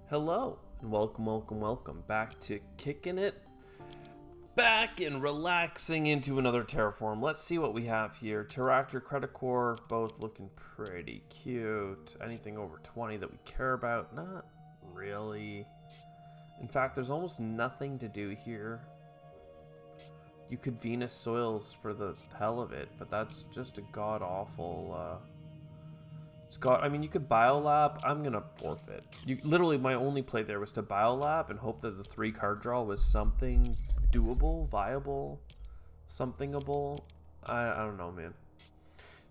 Hello, and welcome back to Kicking It Back and relaxing into another Terraform. Let's see what we have here. Terractor, Credit Core, both looking pretty cute. Anything over 20 that we care about? Not really. In fact, there's almost nothing to do here. You could Venus Soils for the hell of it, but that's just a god-awful... I mean, you could Biolab. I'm going to forfeit. Literally, my only play there was to Biolab and hope that the 3-card draw was something doable, viable, somethingable. I don't know, man.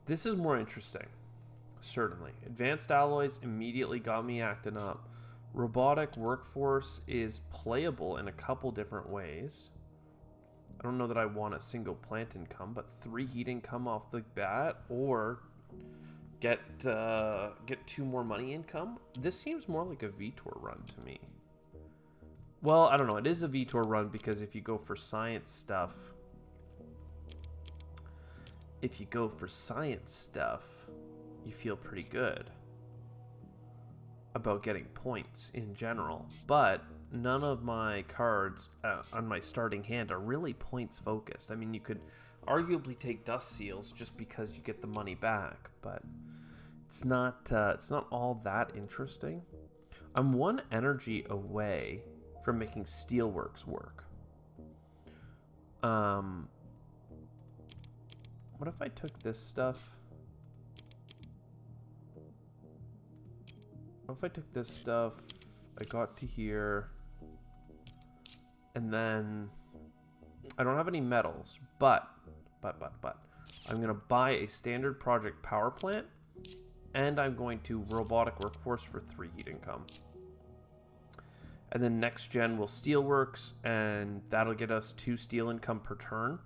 This is more interesting. Certainly. Advanced Alloys immediately got me acting up. Robotic Workforce is playable in a couple different ways. I don't know that I want a single plant income, but 3 heat income off the bat, or... Get 2 more money income. This seems more like a Vitor run to me. Well, I don't know. It is a Vitor run because if you go for science stuff, you feel pretty good about getting points in general. But none of my cards on my starting hand are really points focused. I mean, you could arguably take Dust Seals just because you get the money back, but it's not all that interesting. I'm 1 energy away from making Steelworks work. What if I took this stuff? I got to here, and then I don't have any metals, but I'm going to buy a standard project power plant, and I'm going to robotic workforce for 3 heat income. And then next gen will Steelworks, and that'll get us 2 steel income per turn.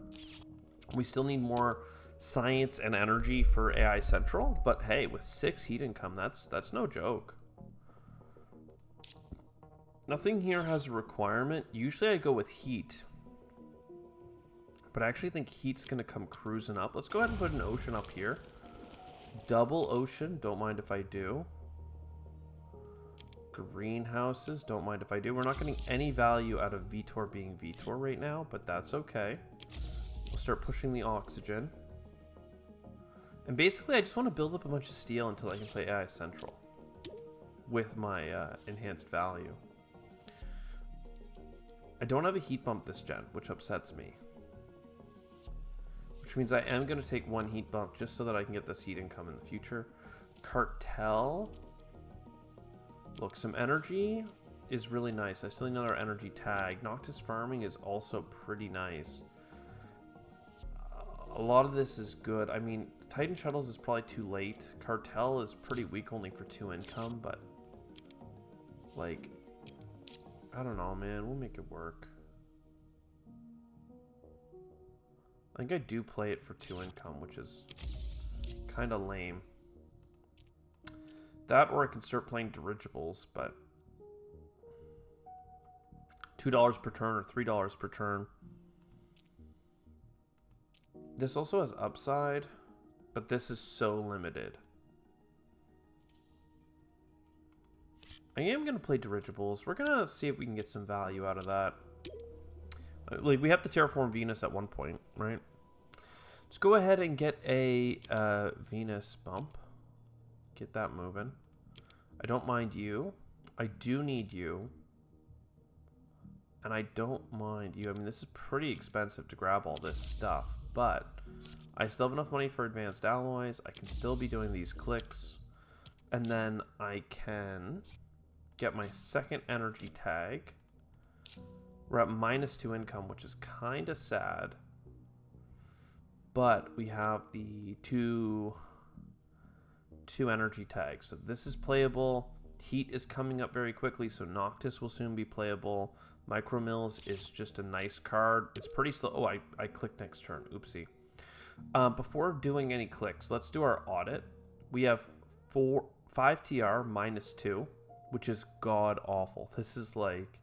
We still need more science and energy for AI Central, but hey, with 6 heat income, that's no joke. Nothing here has a requirement. Usually I go with heat, but I actually think heat's going to come cruising up. Let's go ahead and put an ocean up here. Double ocean, don't mind if I do. Greenhouses, don't mind if I do. We're not getting any value out of Vitor being Vitor right now, but that's okay. We'll start pushing the oxygen. And basically, I just want to build up a bunch of steel until I can play AI Central with my enhanced value. I don't have a heat bump this gen, which upsets me. Which means I am going to take 1 heat bump just so that I can get this heat income in the future. Cartel. Look, some energy is really nice. I still need another energy tag. Noctis farming is also pretty nice. A lot of this is good. I mean, Titan Shuttles is probably too late. Cartel is pretty weak only for 2 income, but like, I don't know, man. We'll make it work. I think I do play it for 2 income, which is kind of lame. That, or I can start playing dirigibles, but $2 per turn or $3 per turn. This also has upside, but this is so limited. I am going to play dirigibles. We're going to see if we can get some value out of that. Like, we have to terraform Venus at one point, right? Let's go ahead and get a Venus bump. Get that moving. I don't mind you. I do need you. And I don't mind you. I mean, this is pretty expensive to grab all this stuff, but I still have enough money for advanced alloys. I can still be doing these clicks. And then I can get my 2nd energy tag. We're at -2 income, which is kind of sad. But we have the two energy tags. So this is playable. Heat is coming up very quickly, so Noctis will soon be playable. Micromills is just a nice card. It's pretty slow. Oh, I clicked next turn. Oopsie. Before doing any clicks, let's do our audit. We have 5 TR -2, which is god-awful. This is like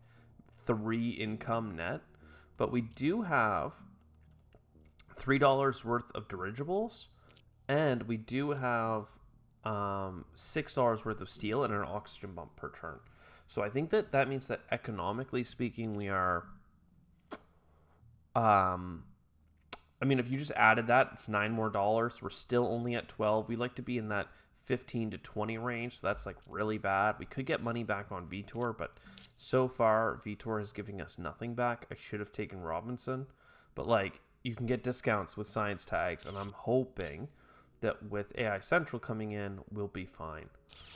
3 income net. But we do have $3 worth of dirigibles, and we do have $6 worth of steel and an oxygen bump per turn. So I think that means that economically speaking, we are. I mean, if you just added that, it's $9 more. We're still only at 12. We like to be in that 15 to 20 range, so that's like really bad. We could get money back on Vitor, but so far Vitor is giving us nothing back. I should have taken Robinson, but like you can get discounts with science tags, and I'm hoping that with AI Central coming in, we'll be fine.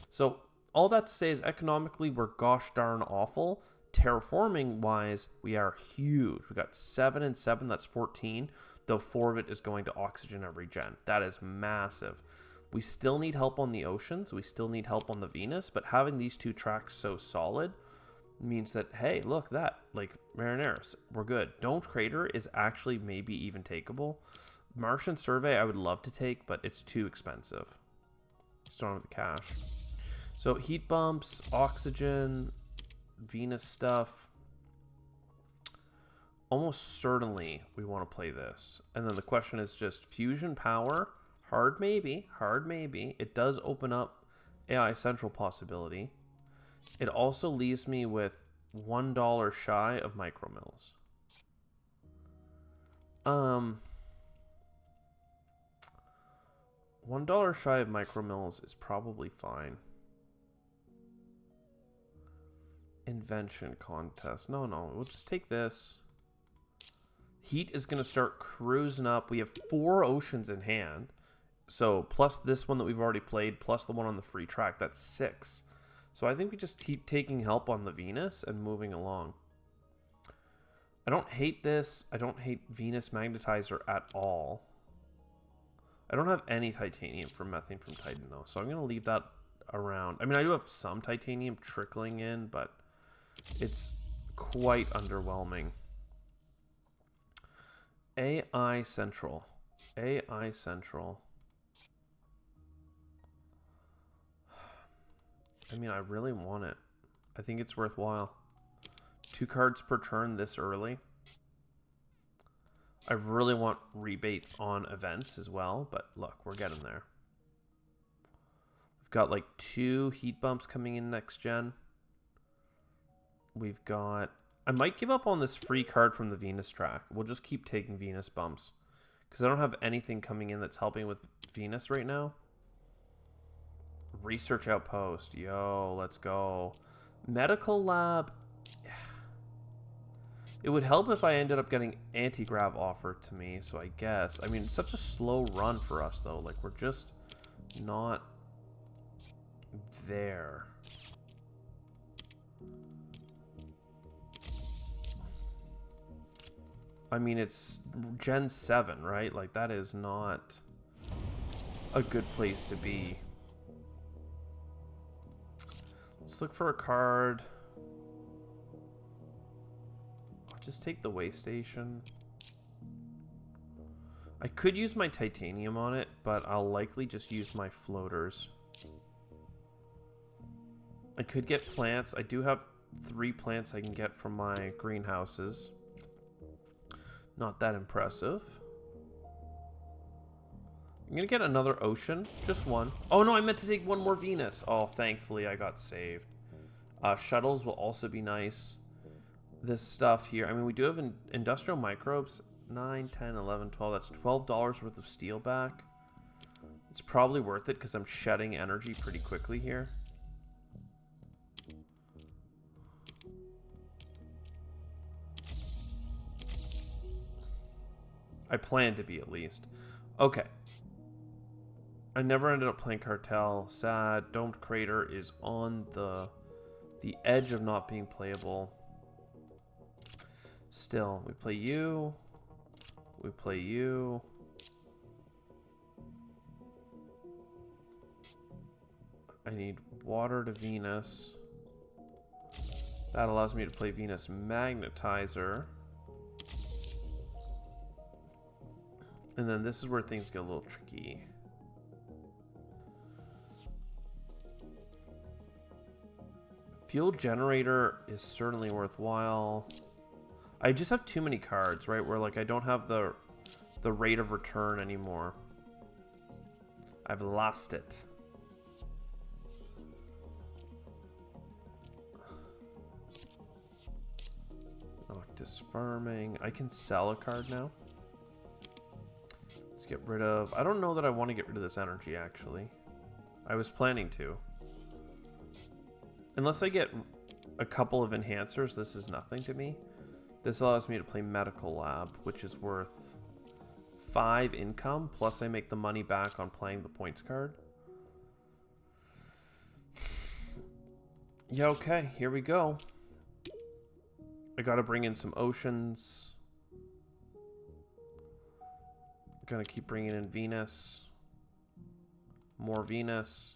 So all that to say is economically, we're gosh darn awful. Terraforming wise, we are huge. We got 7 and 7, that's 14, though 4 of it is going to oxygen every gen. That is massive. We still need help on the oceans. We still need help on the Venus, but having these 2 tracks so solid means that, hey, look, that, like, Marineris, we're good. Domed Crater is actually maybe even takeable. Martian Survey I would love to take, but it's too expensive. Just don't have the cash. So heat bumps, oxygen, Venus stuff. Almost certainly we want to play this. And then the question is just fusion power. Hard maybe. It does open up AI Central possibility. It also leaves me with $1 shy of micromills. $1 shy of micromills is probably fine. Invention contest. No, we'll just take this. Heat is going to start cruising up. We have 4 oceans in hand. So plus this one that we've already played, plus the one on the free track, that's 6. So I think we just keep taking help on the Venus and moving along. I don't hate this. I don't hate Venus Magnetizer at all. I don't have any titanium from Methane from Titan though, so I'm going to leave that around. I mean, I do have some titanium trickling in, but it's quite underwhelming. AI Central. AI Central. I mean, I really want it. I think it's worthwhile. 2 cards per turn this early. I really want rebate on events as well, but look, we're getting there. We've got like 2 heat bumps coming in next gen. We've got... I might give up on this free card from the Venus track. We'll just keep taking Venus bumps. Because I don't have anything coming in that's helping with Venus right now. Research Outpost. Yo, let's go. Medical Lab. It would help if I ended up getting anti-grav offered to me, so I guess. I mean, it's such a slow run for us, though. Like, we're just not there. I mean, it's Gen 7, right? Like, that is not a good place to be. Let's look for a card. I'll just take the way station. I could use my titanium on it, but I'll likely just use my floaters. I could get plants. I do have 3 plants I can get from my greenhouses. Not that impressive. I'm gonna get another ocean. Just 1. Oh no, I meant to take 1 more Venus. Oh, thankfully I got saved. Shuttles will also be nice. This stuff here. I mean, we do have industrial microbes. 9, 10, 11, 12. That's $12 worth of steel back. It's probably worth it because I'm shedding energy pretty quickly here. I plan to be, at least. Okay. I never ended up playing Cartel. Sad. Domed Crater is on the edge of not being playable. Still, we play you. We play you. I need water to Venus. That allows me to play Venus Magnetizer. And then this is where things get a little tricky. Fuel generator is certainly worthwhile. I just have too many cards, right? Where like I don't have the rate of return anymore. I've lost it. Noctis Farming. I can sell a card now. Let's get rid of... I don't know that I want to get rid of this energy, actually. I was planning to. Unless I get a couple of enhancers, this is nothing to me. This allows me to play Medical Lab, which is worth 5 income, plus I make the money back on playing the points card. Yeah, okay, here we go. I gotta bring in some oceans. Gonna keep bringing in Venus. More Venus.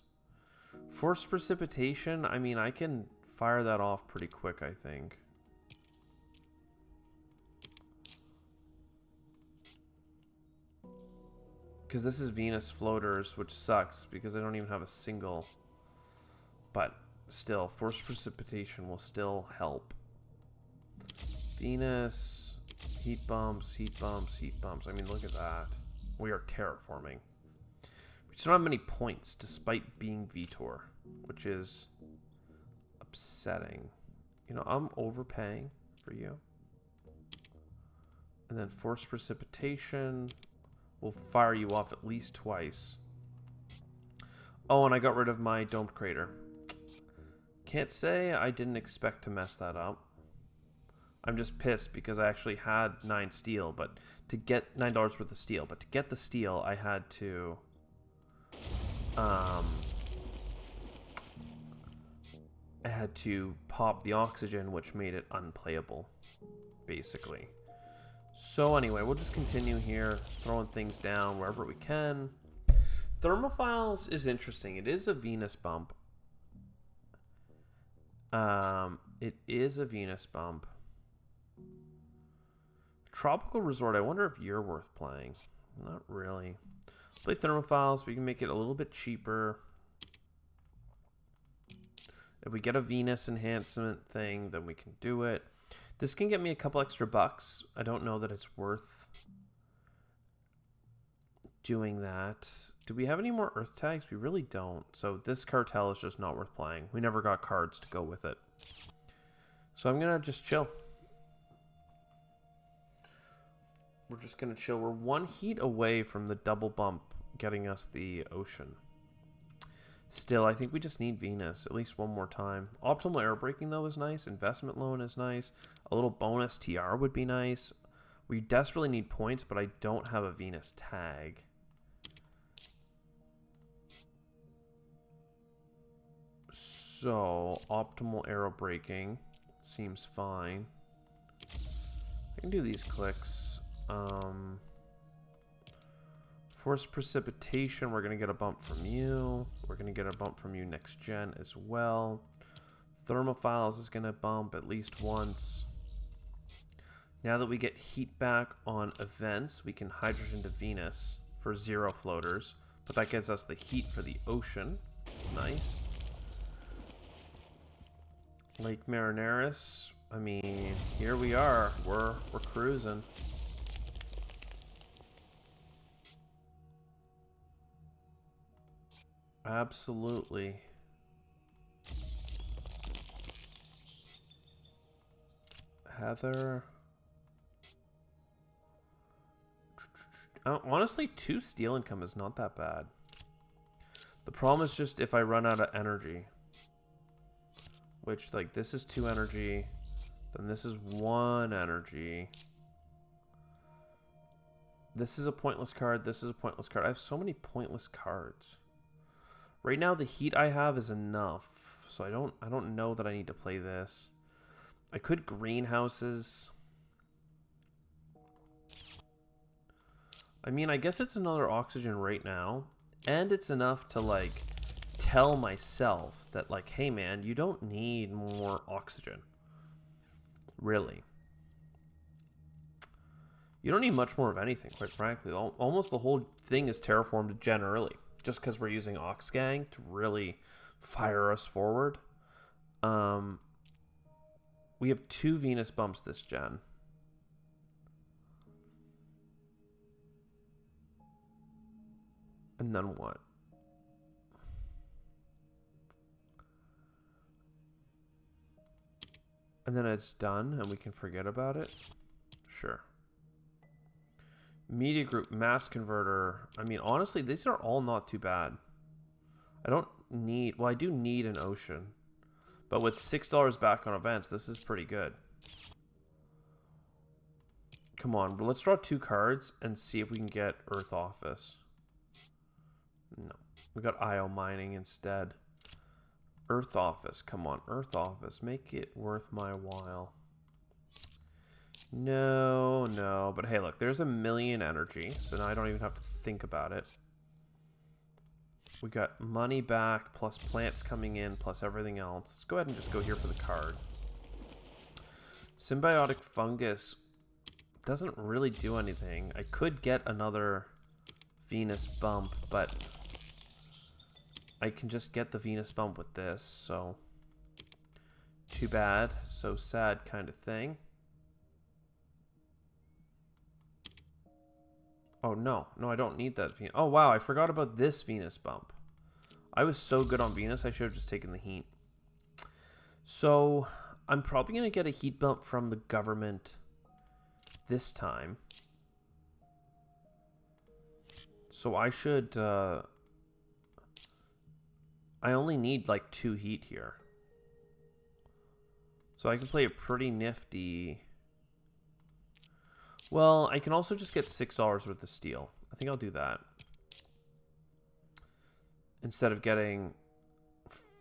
Forced Precipitation, I mean, I can fire that off pretty quick, I think. Because this is Venus Floaters, which sucks because I don't even have a single. But still, Forced Precipitation will still help. Venus, heat bumps, heat bumps, heat bumps. I mean, look at that. We are terraforming. We just don't have many points despite being Vitor, which is upsetting. You know, I'm overpaying for you. And then Forced Precipitation will fire you off at least twice. Oh, and I got rid of my Domed Crater. Can't say I didn't expect to mess that up. I'm just pissed because I actually had 9 steel, but to get $9 worth of steel, but to get the steel, I had to pop the oxygen, which made it unplayable, basically. So anyway, we'll just continue here, throwing things down wherever we can. Thermophiles is interesting. It is a Venus bump. It is a Venus bump. Tropical Resort, I wonder if you're worth playing. Not really. Play Thermophiles, we can make it a little bit cheaper. If we get a Venus enhancement thing, then we can do it. This can get me a couple extra bucks. I don't know that it's worth doing that. Do we have any more Earth tags? We really don't. So this cartel is just not worth playing. We never got cards to go with it. So I'm going to just chill. We're just going to chill. We're 1 heat away from the double bump getting us the ocean. Still, I think we just need Venus at least one more time. Optimal Air Braking, though, is nice. Investment Loan is nice. A little bonus TR would be nice. We desperately need points, but I don't have a Venus tag. So, Optimal Aero Braking seems fine. I can do these clicks. Forced Precipitation, we're going to get a bump from you. We're going to get a bump from you next gen as well. Thermophiles is going to bump at least once. Now that we get heat back on events, we can hydrogen to Venus for 0 floaters. But that gives us the heat for the ocean. It's nice. Lake Marineris, I mean, here we are. We're cruising. Absolutely. Heather. Honestly, 2 steel income is not that bad. The problem is just if I run out of energy. Which, like, this is 2 energy. Then this is 1 energy. This is a pointless card. This is a pointless card. I have so many pointless cards. Right now, the heat I have is enough, so I don't know that I need to play this. I could greenhouses. I mean, I guess it's another oxygen right now, and it's enough to like tell myself that like, hey man, you don't need more oxygen. Really. You don't need much more of anything, quite frankly. Almost the whole thing is terraformed gen early. Just because we're using Oxgang to really fire us forward. We have 2 Venus bumps this gen. And then what? And then it's done and we can forget about it. Sure. Media group, mass converter. I mean, honestly, these are all not too bad. I don't need... Well, I do need an ocean. But with $6 back on events, this is pretty good. Come on, let's draw 2 cards and see if we can get Earth Office. No. We got IO Mining instead. Earth Office. Come on, Earth Office. Make it worth my while. No, no. But hey, look, there's 1,000,000 energy, so now I don't even have to think about it. We got money back, plus plants coming in, plus everything else. Let's go ahead and just go here for the card. Symbiotic fungus doesn't really do anything. I could get another Venus bump, but I can just get the Venus bump with this, so too bad, so sad kind of thing. Oh, no. No, I don't need that Venus. Oh, wow, I forgot about this Venus bump. I was so good on Venus, I should have just taken the heat. So, I'm probably going to get a heat bump from the government this time. So I should... I only need like 2 heat here. So I can play a pretty nifty... Well, I can also just get $6 worth of steel. I think I'll do that. Instead of getting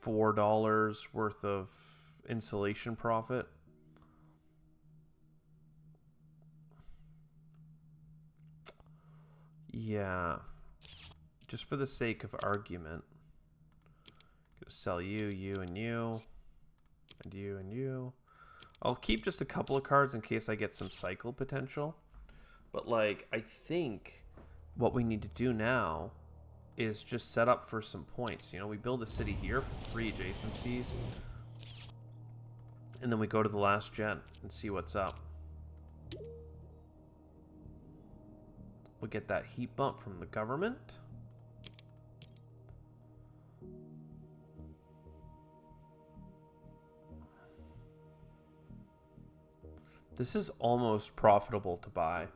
$4 worth of insulation profit. Yeah. Just for the sake of argument. Gonna sell you, you, and you. And you, and you. I'll keep just a couple of cards in case I get some cycle potential. But, like, I think what we need to do now is just set up for some points. You know, we build a city here for 3 adjacencies. And then we go to the last gen and see what's up. We'll get that heat bump from the government. This is almost profitable to buy.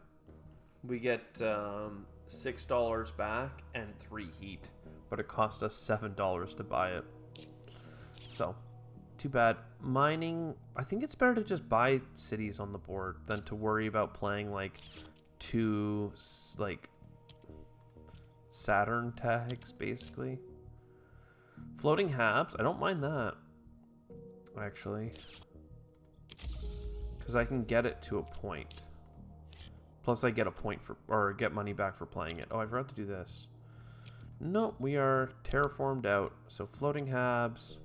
We get $6 back and 3 heat, but it cost us $7 to buy it. So, too bad. Mining, I think it's better to just buy cities on the board than to worry about playing like 2 like Saturn tags, basically. Floating Habs, I don't mind that, actually. Because I can get it to a point. Plus I get a point for, or get money back for playing it. Oh, I forgot to do this. No, we are terraformed out. So floating habs.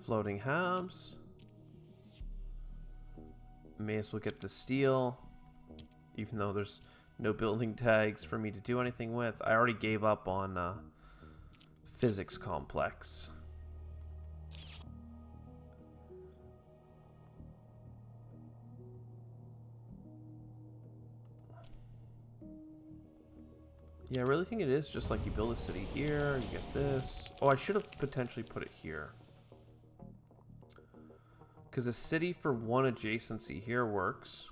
Floating habs. May as well get the steel. Even though there's no building tags for me to do anything with. I already gave up on physics complex. Yeah, I really think it is just like you build a city here, you get this. Oh, I should have potentially put it here. Because a city for 1 adjacency here works.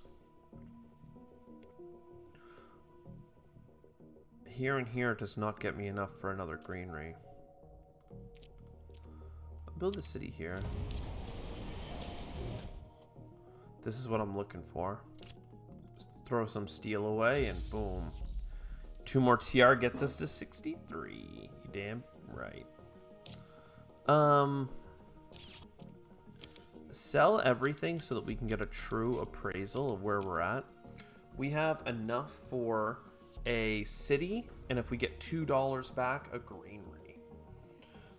Here and here does not get me enough for another greenery. I'll build a city here. This is what I'm looking for. Just throw some steel away and boom. 2 more TR gets us to 63. You damn right. Sell everything so that we can get a true appraisal of where we're at. We have enough for a city, and if we get $2 back, a greenery.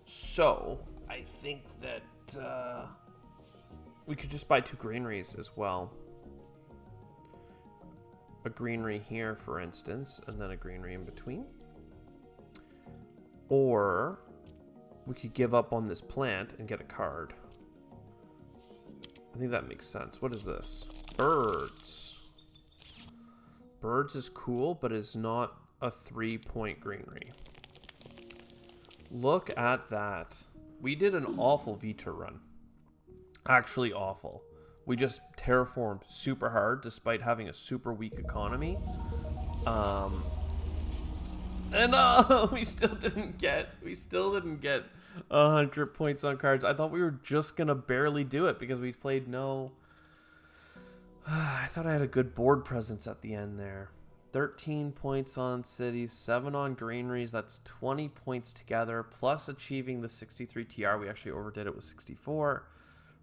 So, I think that we could just buy 2 greeneries as well. A greenery here, for instance, and then a greenery in between. Or we could give up on this plant and get a card. I think that makes sense. What is this? Birds. Birds is cool, but it's not a 3-point greenery. Look at that. We did an awful Vita run. Actually awful. We just terraformed super hard despite having a super weak economy. And we still didn't get 100 points on cards. I thought we were just gonna barely do it because we played no. I thought I had a good board presence at the end there. 13 points on cities, 7 on greeneries. That's 20 points together, plus achieving the 63 TR. We actually overdid it with 64.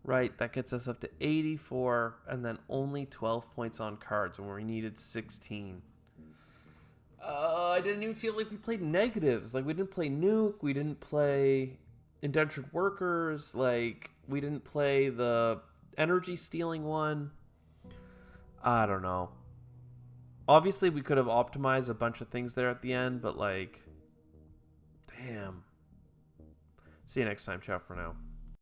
Right, that gets us up to 84, and then only 12 points on cards when we needed 16. I didn't even feel like we played negatives. Like, we didn't play Nuke, we didn't play Indentured Workers, like, we didn't play the energy stealing one. I don't know. Obviously, we could have optimized a bunch of things there at the end, but, like, damn. See you next time. Ciao for now.